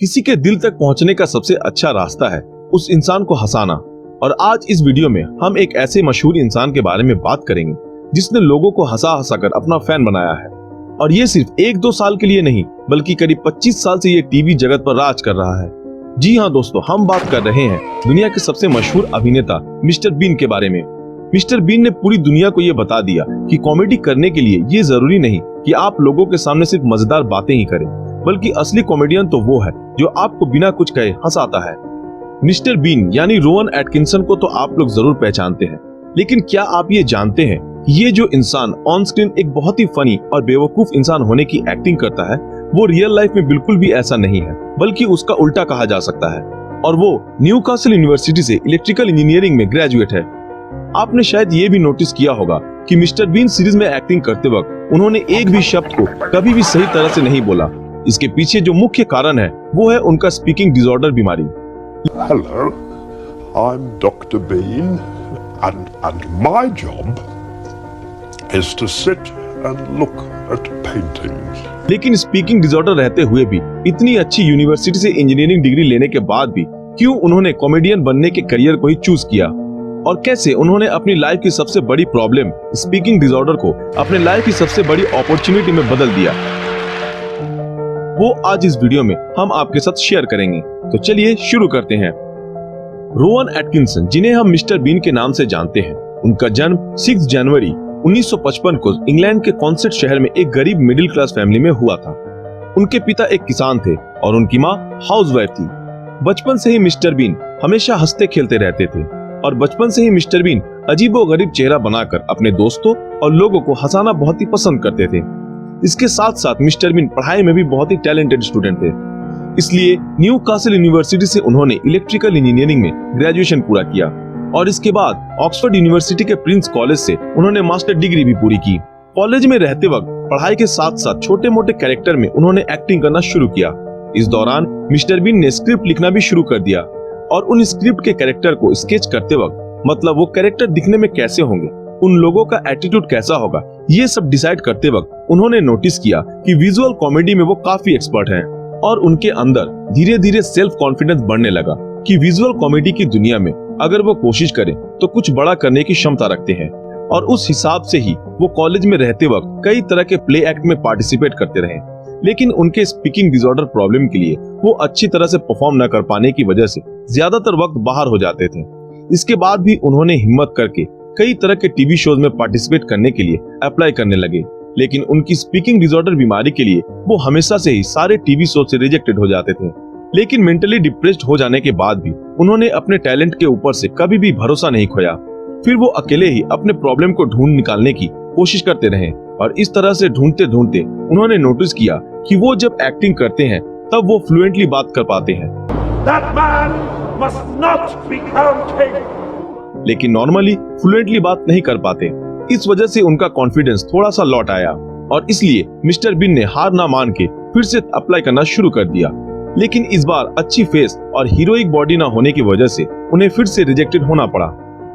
किसी के दिल तक पहुंचने का सबसे अच्छा रास्ता है उस इंसान को हंसाना। और आज इस वीडियो में हम एक ऐसे मशहूर इंसान के बारे में बात करेंगे जिसने लोगों को हंसा हंसा कर अपना फैन बनाया है। और ये सिर्फ 1-2 साल के लिए नहीं बल्कि करीब 25 साल से ये टीवी जगत पर राज कर रहा है। जी हाँ दोस्तों, हम बात कर रहे हैं दुनिया के सबसे मशहूर अभिनेता मिस्टर बीन के बारे में। मिस्टर बीन ने पूरी दुनिया को ये बता दिया कि कॉमेडी करने के लिए ये जरूरी नहीं कि आप लोगों के सामने सिर्फ मजेदार बातें ही करें, बल्कि असली कॉमेडियन तो वो है जो आपको बिना कुछ कहे हंसाता है। मिस्टर बीन यानी रोवन एटकिंसन को तो आप लोग जरूर पहचानते हैं, लेकिन क्या आप ये जानते हैं कि ये जो इंसान ऑन स्क्रीन एक बहुत ही फनी और बेवकूफ इंसान होने की एक्टिंग करता है, वो रियल लाइफ में बिल्कुल भी ऐसा नहीं है, बल्कि उसका उल्टा कहा जा सकता है। और वो न्यूकासल यूनिवर्सिटी से इलेक्ट्रिकल इंजीनियरिंग में ग्रेजुएट है। आपने शायद ये भी नोटिस किया होगा कि मिस्टर बीन सीरीज में एक्टिंग करते वक्त उन्होंने एक भी शब्द को कभी भी सही तरह से नहीं बोला। इसके पीछे जो मुख्य कारण है वो है उनका स्पीकिंग डिसऑर्डर बीमारी। Hello, I'm Dr. Bean, and my job is to sit and look at paintings. लेकिन स्पीकिंग डिसऑर्डर रहते हुए भी इतनी अच्छी यूनिवर्सिटी से इंजीनियरिंग डिग्री लेने के बाद भी क्यों उन्होंने कॉमेडियन बनने के करियर को ही चूज किया, और कैसे उन्होंने अपनी लाइफ की सबसे बड़ी प्रॉब्लम स्पीकिंग डिसऑर्डर को अपने लाइफ की सबसे बड़ी अपॉर्चुनिटी में बदल दिया, वो आज इस वीडियो में हम आपके साथ शेयर करेंगे। तो चलिए शुरू करते हैं। रोवन एटकिंसन, जिन्हें हम मिस्टर बीन के नाम से जानते हैं, उनका जन्म 6 जनवरी 1955 को इंग्लैंड के कॉन्सेट शहर में एक गरीब मिडिल क्लास फैमिली में हुआ था। उनके पिता एक किसान थे और उनकी माँ हाउसवाइफ थी। बचपन से ही मिस्टर बीन हमेशा हंसते खेलते रहते थे और बचपन से ही मिस्टर बीन अजीबोगरीब चेहरा बनाकर अपने दोस्तों और लोगों को हंसाना बहुत ही पसंद करते थे। इसके साथ साथ मिस्टर बीन पढ़ाई में भी बहुत ही टैलेंटेड स्टूडेंट थे, इसलिए न्यूकासल यूनिवर्सिटी से उन्होंने इलेक्ट्रिकल इंजीनियरिंग में ग्रेजुएशन पूरा किया और इसके बाद ऑक्सफोर्ड यूनिवर्सिटी के प्रिंस कॉलेज से उन्होंने मास्टर डिग्री भी पूरी की। कॉलेज में रहते वक्त पढ़ाई के साथ साथ छोटे मोटे कैरेक्टर में उन्होंने एक्टिंग करना शुरू किया। इस दौरान मिस्टर बीन ने स्क्रिप्ट लिखना भी शुरू कर दिया और उन स्क्रिप्ट के कैरेक्टर को स्केच करते वक्त, मतलब वो कैरेक्टर दिखने में कैसे होंगे, उन लोगों का एटीट्यूड कैसा होगा, ये सब डिसाइड करते वक्त उन्होंने नोटिस किया कि विजुअल कॉमेडी में वो काफी एक्सपर्ट हैं और उनके अंदर धीरे धीरे सेल्फ कॉन्फिडेंस बढ़ने लगा कि विजुअल कॉमेडी की दुनिया में अगर वो कोशिश करें तो कुछ बड़ा करने की क्षमता रखते हैं। और उस हिसाब से ही वो कॉलेज में रहते वक्त कई तरह के प्ले एक्ट में पार्टिसिपेट करते रहे, लेकिन उनके स्पीकिंग डिसऑर्डर प्रॉब्लम के लिए वो अच्छी तरह से परफॉर्म न कर पाने की वजह से ज्यादातर वक्त बाहर हो जाते थे। इसके बाद भी उन्होंने हिम्मत करके कई तरह के टीवी शोज में पार्टिसिपेट करने के लिए अप्लाई करने लगे, लेकिन उनकी स्पीकिंग डिसऑर्डर बीमारी के लिए वो हमेशा से ही सारे टीवी शो से रिजेक्टेड हो जाते थे। लेकिन मेंटली डिप्रेस्ड हो जाने के बाद भी उन्होंने अपने टैलेंट के ऊपर से कभी भी भरोसा नहीं खोया। फिर वो अकेले ही अपने प्रॉब्लम को ढूंढ निकालने की कोशिश करते रहे और इस तरह से ढूंढते ढूंढते उन्होंने नोटिस किया कि वो जब एक्टिंग करते हैं तब वो फ्लुएंटली बात कर पाते हैं। That man must not become king. लेकिन नॉर्मली फ्लुएंटली बात नहीं कर पाते। इस वजह से उनका कॉन्फिडेंस थोड़ा सा लौट आया और इसलिए मिस्टर बीन ने हार ना मान के फिर से अप्लाई करना शुरू कर दिया। लेकिन इस बार अच्छी फेस और हीरोइक बॉडी ना होने की वजह से उन्हें फिर से रिजेक्टेड होना पड़ा।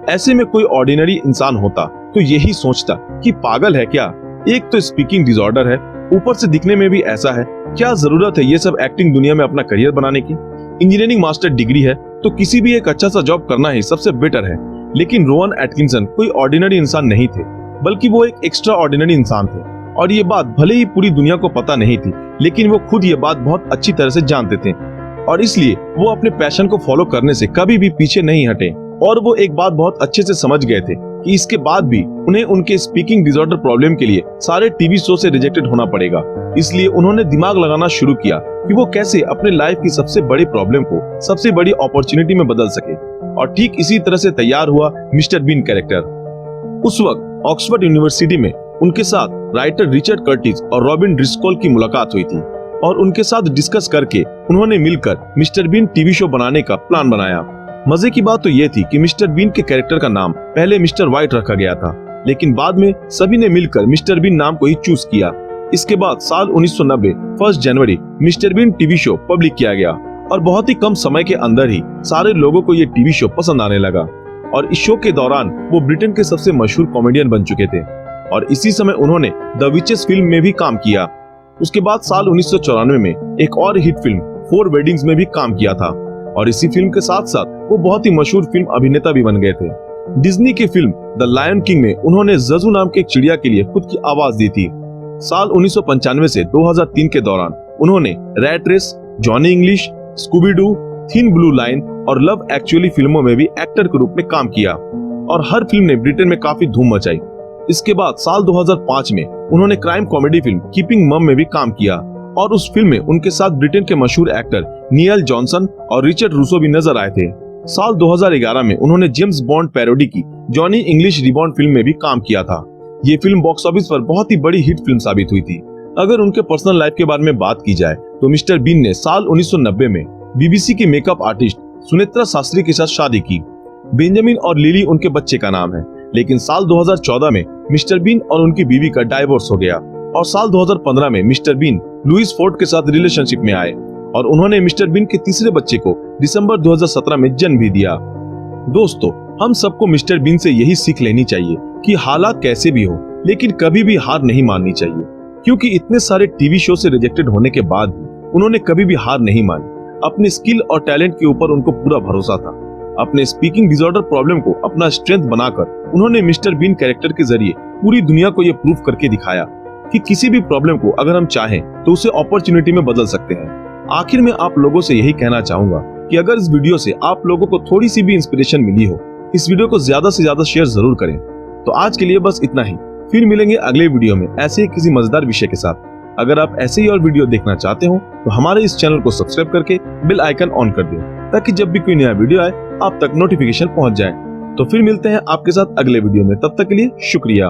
ऐसे में कोई ऑर्डिनरी इंसान होता तो यही सोचता कि पागल है क्या, एक तो स्पीकिंग डिसऑर्डर है, ऊपर से दिखने में भी ऐसा है, क्या जरूरत है ये सब एक्टिंग दुनिया में अपना करियर बनाने की। इंजीनियरिंग मास्टर डिग्री है तो किसी भी एक अच्छा सा जॉब करना ही सबसे बेटर है। लेकिन रोवन एटकिंसन कोई ऑर्डिनरी इंसान नहीं थे, बल्कि वो एक एक्स्ट्रा ऑर्डिनरी इंसान थे और ये बात भले ही पूरी दुनिया को पता नहीं थी, लेकिन वो खुद ये बात बहुत अच्छी तरह से जानते थे और इसलिए वो अपने पैशन को फॉलो करने से कभी भी पीछे नहीं हटे। और वो एक बात बहुत अच्छे से समझ गए थे कि इसके बाद भी उन्हें उनके स्पीकिंग डिसऑर्डर प्रॉब्लम के लिए सारे टीवी शो से रिजेक्टेड होना पड़ेगा। इसलिए उन्होंने दिमाग लगाना शुरू किया कि वो कैसे अपने लाइफ की सबसे बड़ी प्रॉब्लम को सबसे बड़ी अपॉर्चुनिटी में बदल सके, और ठीक इसी तरह से तैयार हुआ मिस्टर बीन कैरेक्टर। उस वक्त ऑक्सफोर्ड यूनिवर्सिटी में उनके साथ राइटर रिचर्ड कर्टिस और रॉबिन ड्रिस्कोल की मुलाकात हुई थी और उनके साथ डिस्कस करके उन्होंने मिलकर मिस्टर बीन टीवी शो बनाने का प्लान बनाया। मजे की बात तो ये थी कि मिस्टर बीन के कैरेक्टर का नाम पहले मिस्टर व्हाइट रखा गया था, लेकिन बाद में सभी ने मिलकर मिस्टर बीन नाम को ही चूज किया। इसके बाद साल 1990 1 जनवरी mister Bean TV show public किया गया और बहुत ही कम समय के अंदर ही सारे लोगों को ये टीवी शो पसंद आने लगा और इस शो के दौरान वो ब्रिटेन के सबसे मशहूर कॉमेडियन बन चुके थे और इसी समय उन्होंने द विचेस फिल्म में भी काम किया। उसके बाद साल 1994 में एक और हिट फिल्म 4 वेडिंग्स में भी काम किया था और इसी फिल्म के साथ साथ वो बहुत ही मशहूर फिल्म अभिनेता भी बन गए थे। डिज्नी की फिल्म द लायन किंग में उन्होंने जजू नाम के एक चिड़िया के लिए खुद की आवाज दी थी। साल 1995 से 2003 के दौरान उन्होंने Rat Race, Johnny English, Scooby Doo, Thin Blue Line और लव एक्चुअली फिल्मों में भी एक्टर के रूप में काम किया और हर फिल्म ने ब्रिटेन में काफी धूम मचाई। इसके बाद साल 2005 में उन्होंने क्राइम कॉमेडी फिल्म कीपिंग मम में भी काम किया और उस फिल्म में उनके साथ ब्रिटेन के मशहूर एक्टर नियल जॉनसन और रिचर्ड रूसो भी नजर आए थे। साल 2011 में उन्होंने जेम्स बॉन्ड पैरोडी की जॉनी इंग्लिश रिबॉर्न फिल्म में भी काम किया था। ये फिल्म बॉक्स ऑफिस पर बहुत ही बड़ी हिट फिल्म साबित हुई थी। अगर उनके पर्सनल लाइफ के बारे में बात की जाए तो मिस्टर बीन ने साल 1990 में बीबीसी की मेकअप आर्टिस्ट सुनेत्रा शास्त्री के साथ शादी की। बेंजामिन और लिली उनके बच्चे का नाम है, लेकिन साल 2014 में मिस्टर बीन और उनकी बीवी का डाइवोर्स हो गया और साल 2015 में मिस्टर बीन लुइस फोर्ड के साथ रिलेशनशिप में आए और उन्होंने मिस्टर बीन के तीसरे बच्चे को दिसंबर 2017 में जन्म भी दिया। दोस्तों, हम सबको मिस्टर बीन से यही सीख लेनी चाहिए कि हालात कैसे भी हो लेकिन कभी भी हार नहीं माननी चाहिए, क्योंकि इतने सारे टीवी शो से रिजेक्टेड होने के बाद भी उन्होंने कभी भी हार नहीं मानी। अपने स्किल और टैलेंट के ऊपर उनको पूरा भरोसा था। अपने स्पीकिंग डिसऑर्डर प्रॉब्लम को अपना स्ट्रेंथ बनाकर उन्होंने मिस्टर बीन कैरेक्टर के जरिए पूरी दुनिया को ये प्रूव करके दिखाया कि किसी भी प्रॉब्लम को अगर हम चाहें तो उसे अपॉर्चुनिटी में बदल सकते हैं। आखिर में आप लोगों से यही कहना चाहूंगा कि अगर इस वीडियो से आप लोगों को थोड़ी सी भी इंस्पिरेशन मिली हो, इस वीडियो को ज्यादा से ज्यादा शेयर जरूर करें। तो आज के लिए बस इतना ही, फिर मिलेंगे अगले वीडियो में ऐसे ही किसी मजेदार विषय के साथ। अगर आप ऐसे ही और वीडियो देखना चाहते हो तो हमारे इस चैनल को सब्सक्राइब करके बेल आइकन ऑन कर दें, ताकि जब भी कोई नया वीडियो आए आप तक नोटिफिकेशन पहुंच जाए। तो फिर मिलते हैं आपके साथ अगले वीडियो में, तब तक के लिए शुक्रिया।